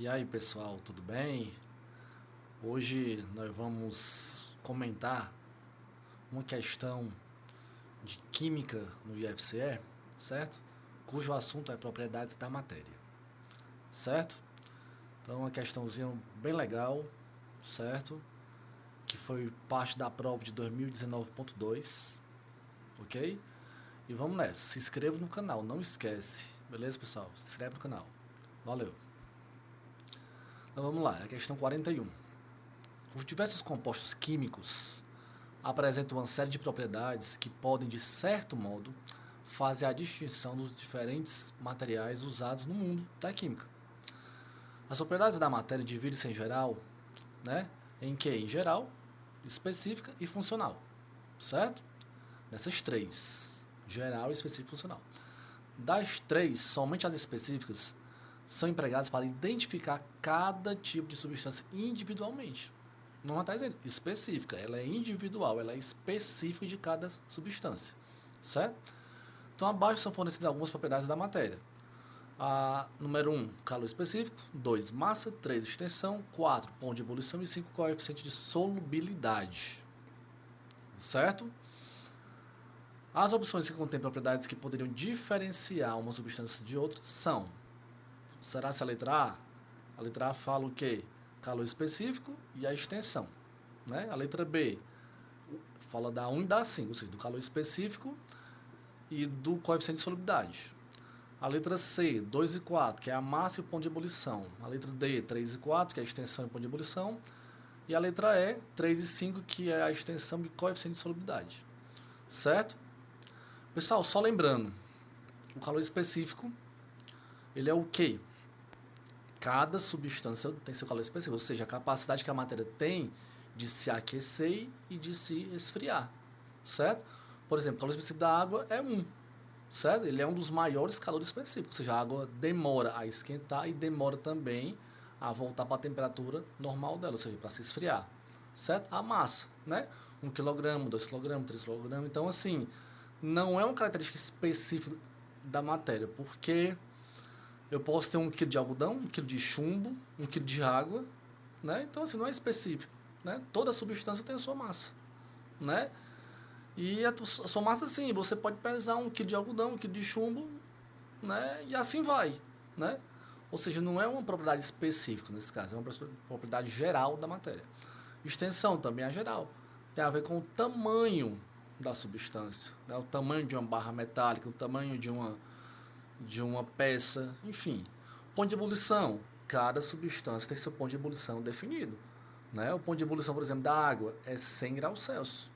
E aí pessoal, tudo bem? Hoje nós vamos comentar uma questão de química no IFCE, certo? Cujo assunto é propriedades da matéria, certo? Então uma questãozinha bem legal, certo? Que foi parte da prova de 2019.2, ok? E vamos nessa, se inscreva no canal, não esquece, beleza pessoal? Se inscreve no canal, valeu! Então vamos lá, a questão 41. Os diversos compostos químicos apresentam uma série de propriedades que podem, de certo modo, fazer a distinção dos diferentes materiais usados no mundo da química. As propriedades da matéria dividem-se em geral, em que? Em geral, específica e funcional, certo? Nessas três, geral, específica e funcional. Das três, somente as específicas são empregadas para identificar cada tipo de substância individualmente. Não está dizendo específica, ela é individual, ela é específica de cada substância, certo? Então, abaixo são fornecidas algumas propriedades da matéria. Número 1, calor específico. 2, massa. 3, extensão. 4, ponto de ebulição. E 5, coeficiente de solubilidade, certo? As opções que contêm propriedades que poderiam diferenciar uma substância de outra são: será se a letra A? A letra A fala o quê? Calor específico e a extensão, né? A letra B fala da 1 e da 5, ou seja, do calor específico e do coeficiente de solubilidade. A letra C, 2 e 4, que é a massa e o ponto de ebulição. A letra D, 3 e 4, que é a extensão e o ponto de ebulição. E a letra E, 3 e 5, que é a extensão e coeficiente de solubilidade, certo? Pessoal, só lembrando, o calor específico, ele é o quê? Cada substância tem seu calor específico, ou seja, a capacidade que a matéria tem de se aquecer e de se esfriar, certo? Por exemplo, o calor específico da água é 1, certo? Ele é um dos maiores calores específicos, ou seja, a água demora a esquentar e demora também a voltar para a temperatura normal dela, ou seja, para se esfriar, certo? A massa, né? 1 kg, 2 kg, 3 kg, então assim, não é uma característica específica da matéria, porque eu posso ter 1 kg de algodão, 1 kg de chumbo, 1 kg de água, né? Então, assim, não é específico, né? Toda substância tem a sua massa, né? E a sua massa, sim, você pode pesar 1 kg de algodão, 1 kg de chumbo, né? E assim vai, né? Ou seja, não é uma propriedade específica nesse caso, é uma propriedade geral da matéria. Extensão também é geral, tem a ver com o tamanho da substância, né? O tamanho de uma barra metálica, o tamanho de uma peça, enfim. Ponto de ebulição. Cada substância tem seu ponto de ebulição definido, né? O ponto de ebulição, por exemplo, da água é 100 graus Celsius,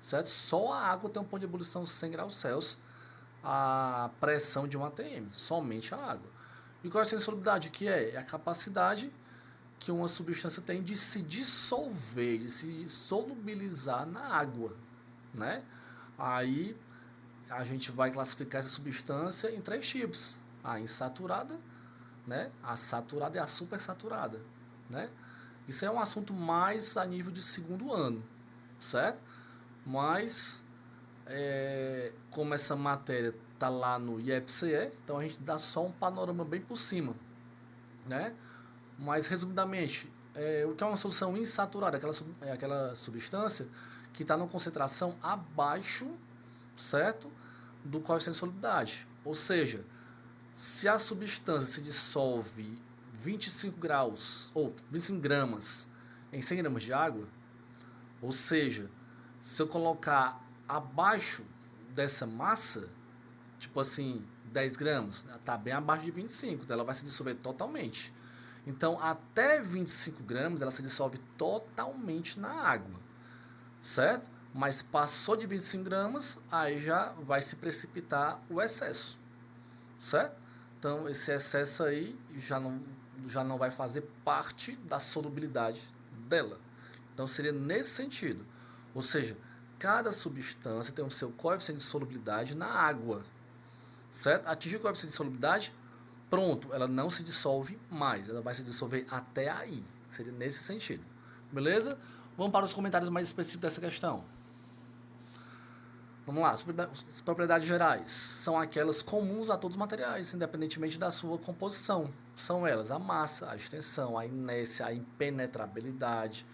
certo? Só a água tem um ponto de ebulição 100 graus Celsius, a pressão de 1 atm, somente a água. E qual é a solubilidade? O que é? É a capacidade que uma substância tem de se dissolver, de se solubilizar na água, né? Aí a gente vai classificar essa substância em 3 tipos: a insaturada, né? A saturada e a supersaturada, né? Isso é um assunto mais a nível de segundo ano, certo? Mas como essa matéria está lá no IFCE, então a gente dá só um panorama bem por cima, né? Mas resumidamente, o que é uma solução insaturada? Aquela substância que está numa concentração abaixo, certo, do coeficiente de solubilidade. Ou seja, se a substância se dissolve 25 graus ou 25 gramas em 100 gramas de água, ou seja, se eu colocar abaixo dessa massa, tipo assim, 10 gramas, está bem abaixo de 25, então ela vai se dissolver totalmente. Então, até 25 gramas, ela se dissolve totalmente na água, certo? Mas passou de 25 gramas, aí já vai se precipitar o excesso, certo? Então, esse excesso aí já não vai fazer parte da solubilidade dela. Então, seria nesse sentido. Ou seja, cada substância tem o seu coeficiente de solubilidade na água, certo? Atingir o coeficiente de solubilidade, pronto, ela não se dissolve mais, ela vai se dissolver até aí. Seria nesse sentido. Beleza? Vamos para os comentários mais específicos dessa questão. Vamos lá, as propriedades gerais são aquelas comuns a todos os materiais, independentemente da sua composição. São elas a massa, a extensão, a inércia, a impenetrabilidade,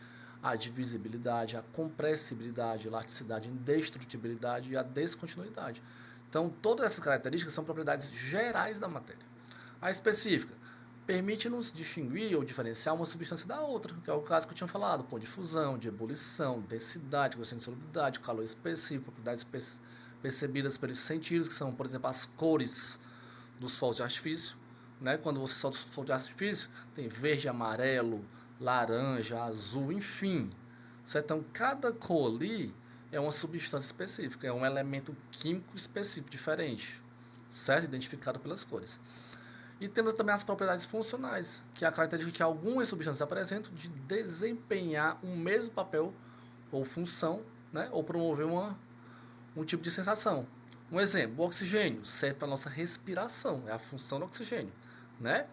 a divisibilidade, a compressibilidade, a elasticidade, a indestrutibilidade e a descontinuidade. Então, todas essas características são propriedades gerais da matéria. A específica permite-nos distinguir ou diferenciar uma substância da outra, que é o caso que eu tinha falado, ponto de fusão, de ebulição, densidade, coeficiente de solubilidade, calor específico, propriedades percebidas pelos sentidos, que são, por exemplo, as cores dos fogos de artifício. Né? Quando você solta os fogos de artifício, tem verde, amarelo, laranja, azul, enfim. Certo? Então, cada cor ali é uma substância específica, é um elemento químico específico, diferente, certo? Identificado pelas cores. E temos também as propriedades funcionais, que é a característica que algumas substâncias apresentam de desempenhar um mesmo papel ou função, né, ou promover um tipo de sensação. Um exemplo, o oxigênio serve para a nossa respiração, é a função do oxigênio. Né?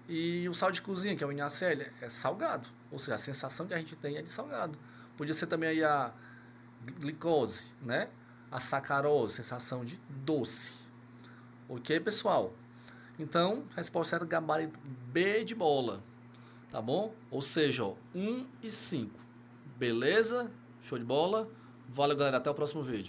E o sal de cozinha, que é o NaCl, é salgado, ou seja, a sensação que a gente tem é de salgado. Podia ser também aí a glicose, né? A sacarose, sensação de doce. Ok, pessoal? Então, resposta certa, gabarito B de bola. Tá bom? Ou seja, ó, 1 e 5. Beleza? Show de bola? Valeu, galera. Até o próximo vídeo.